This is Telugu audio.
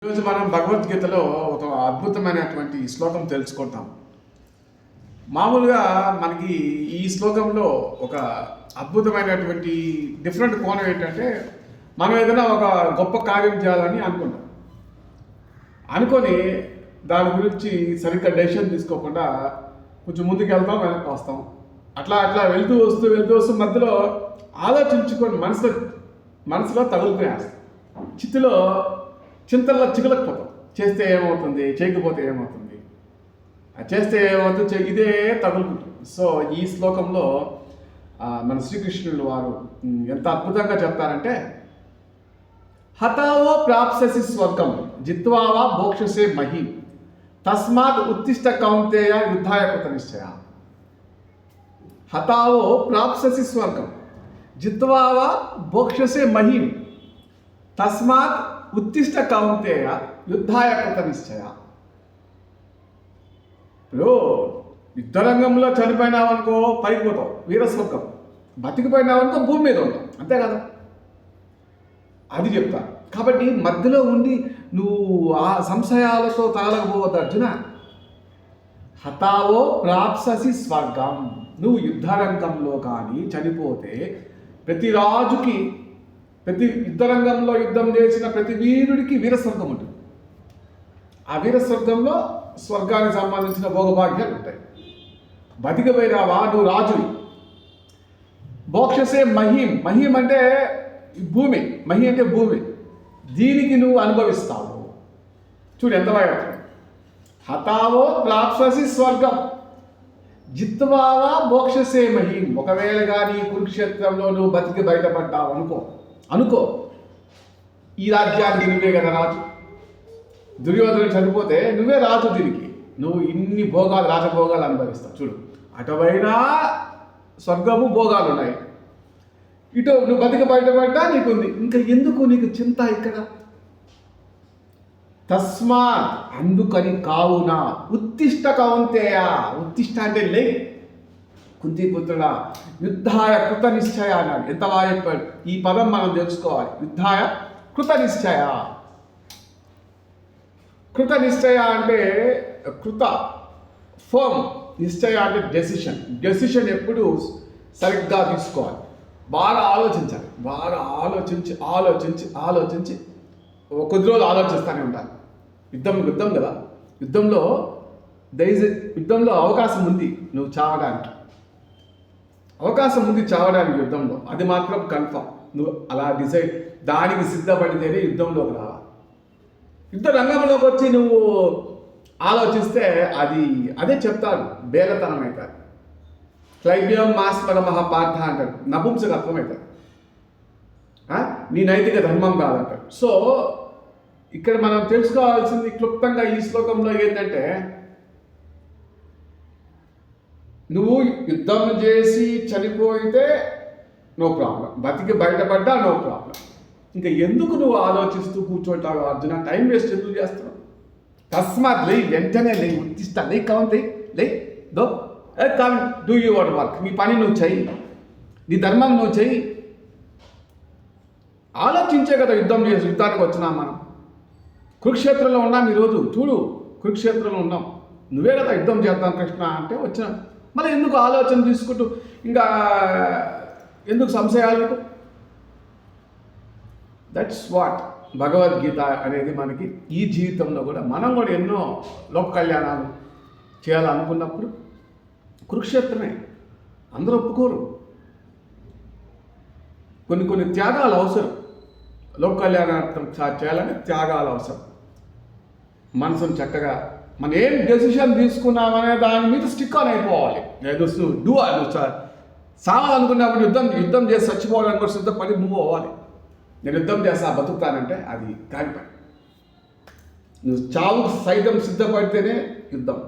ఈరోజు మనం భగవద్గీతలో ఒక అద్భుతమైనటువంటి శ్లోకం తెలుసుకుంటాం. మామూలుగా మనకి ఈ శ్లోకంలో ఒక అద్భుతమైనటువంటి డిఫరెంట్ కోణం ఏంటంటే, మనం ఏదైనా ఒక గొప్ప కార్యం చేయాలని అనుకొని దాని గురించి సరిగ్గా డెసిషన్ తీసుకోకుండా కొంచెం ముందుకు వెళ్తాం, వెనక్కి వస్తాం. అట్లా వెళ్తూ వస్తూ మధ్యలో ఆలోచించుకొని మనసులో తగులుకునేస్తాం. చింతల్లో చిగులకపోతాం. చేస్తే ఏమవుతుంది, చేయకపోతే ఏమవుతుంది, చేస్తే ఏమవుతుంది, ఇదే తగులుకుంటుంది. సో ఈ శ్లోకంలో మన శ్రీకృష్ణుడు వారు ఎంత అద్భుతంగా చెప్తారంటే, హతావో ప్రాప్స్యసి స్వర్గం జిత్వావా భోక్షసే మహి తస్మాత్ ఉత్తిష్ట కౌంతేయ యుద్ధాయ కృత నిశ్చయ. హతావో ప్రాప్స్యసి స్వర్గం జిత్వావా భోక్షసే మహి తస్మాత్ ఉత్తిష్ట కౌంతేయ యుద్ధాయ కృత నిశ్చయ. ఇప్పుడు యుద్ధరంగంలో చనిపోయినావనుకో పైకి పోతావు, వీరస్వర్గం. బతికిపోయినావనుకో భూమి మీద ఉంటావు, అంతే కదా. అది చెప్తా. కాబట్టి మధ్యలో ఉండి నువ్వు ఆ సంశయాలతో తగలకపోవద్దు అర్జున. హతావో ప్రాప్స్యసి స్వర్గం. నువ్వు యుద్ధరంగంలో కానీ చనిపోతే ప్రతి రాజుకి, ప్రతి యుద్ధరంగంలో యుద్ధం చేసిన ప్రతి వీరుడికి వీరస్వర్గం ఉంటుంది. ఆ వీరస్వర్గంలో స్వర్గానికి సంబంధించిన భోగభాగ్యాలు ఉంటాయి. బతికిపోయినావా నువ్వు రాజువి. భోక్షసే మహీం. మహీం అంటే భూమి, మహి అంటే భూమి. దీనికి నువ్వు అనుభవిస్తావు. చూడు ఎంత బాగా. హతావో ప్రాప్స్యసి స్వర్గం జిత్వావా భోక్షసే మహీం. ఒకవేళ కానీ కురుక్షేత్రంలో నువ్వు బతికి బయటపడ్డావు అనుకో, ఈ రాజ్యానికి నువ్వే కదా రాజు. దుర్యోధనుడు చనిపోతే నువ్వే రాజు. దీనికి నువ్వు ఇన్ని భోగాలు, రాజభోగాలు అనుభవిస్తావు. చూడు, అటువైనా స్వర్గము భోగాలు ఉన్నాయి, ఇటు నువ్వు బతికి బయటపడ్డా నీకుంది. ఇంకా ఎందుకు నీకు చింత ఇక్కడ? తస్మాత్ అందుకని కావున ఉత్తిష్ట కౌంతేయ. ఉత్తిష్ట అంటే లే, కుంతిపుత్రుడా, యుద్ధాయ కృత నిశ్చయ అన్నాడు. ఎంత బాగా చెప్పాడు. ఈ పదం మనం తెలుసుకోవాలి. యుద్ధాయ కృత నిశ్చయ. కృత నిశ్చయ అంటే కృత ఫర్మ్, నిశ్చయ అంటే డెసిషన్ ఎప్పుడు సరిగ్గా తీసుకోవాలి. బాగా ఆలోచించాలి. బాగా ఆలోచించి కొద్ది రోజులు ఆలోచిస్తూనే ఉండాలి. యుద్ధం కదా. యుద్ధంలో అవకాశం ఉంది నువ్వు చావడానికి. అవకాశం ఉంది చావడానికి యుద్ధంలో. అది మాత్రం కన్ఫర్మ్. నువ్వు అలా డిసైడ్, దానికి సిద్ధపడితేనే యుద్ధంలోకి రావాలి. యుద్ధ రంగంలోకి వచ్చి నువ్వు ఆలోచిస్తే అదే చెప్తారు, బేలతనం అవుతారు. క్లైబ్యం మాస్మర మహాపార్థ అంటారు, నపుంసకత్వం అవుతారు, నీ నైతిక ధర్మం కాదంటారు. సో ఇక్కడ మనం తెలుసుకోవాల్సింది క్లుప్తంగా ఈ శ్లోకంలో ఏంటంటే, నువ్వు యుద్ధం చేసి చనిపోయితే నో ప్రాబ్లం, బతికి బయటపడ్డా నో ప్రాబ్లం. ఇంకా ఎందుకు నువ్వు ఆలోచిస్తూ కూర్చోంటావు అర్జున? టైం వేస్ట్ ఎందుకు చేస్తున్నావు? తస్మాత్ లే, వెంటనే లే, ఉత్తిష్ట లే, కౌంతే లే, దో కమ్ డూ యువర్ వర్క్. నీ పని నువ్వు చెయ్యి, నీ ధర్మం నువ్వు చెయ్యి. ఆలోచించే కదా యుద్ధానికి వచ్చినాం మనం. కురుక్షేత్రంలో ఉన్నాం ఈరోజు. చూడు, కురుక్షేత్రంలో ఉన్నాం. నువ్వే కదా యుద్ధం చేద్దాం కృష్ణ అంటే వచ్చినాం. మళ్ళీ ఎందుకు ఆలోచన తీసుకుంటూ ఇంకా ఎందుకు సంశయాలు? దట్స్ వాట్ భగవద్గీత అనేది మనకి ఈ జీవితంలో కూడా మనం కూడా ఎన్నో లోక కళ్యాణాలు చేయాలనుకున్నప్పుడు కురుక్షేత్రమే. అందరూ ఒప్పుకోరు. కొన్ని త్యాగాలు అవసరం. లోక కళ్యాణార్థం చేయాలని త్యాగాలు అవసరం. మనసును చక్కగా మనం ఏం డెసిషన్ తీసుకున్నామనే దాని మీద స్టిక్ ఆన్ అయిపోవాలి. నువ్వు సావాలనుకున్నప్పుడు యుద్ధం చేసి చచ్చిపోవడానికి కూడా సిద్ధపడి మూవ్ అవ్వాలి. నేను యుద్ధం చేస్తా బతుకుతానంటే అది కాని పని. నువ్వు చావుకు సైతం సిద్ధపడితేనే యుద్ధం.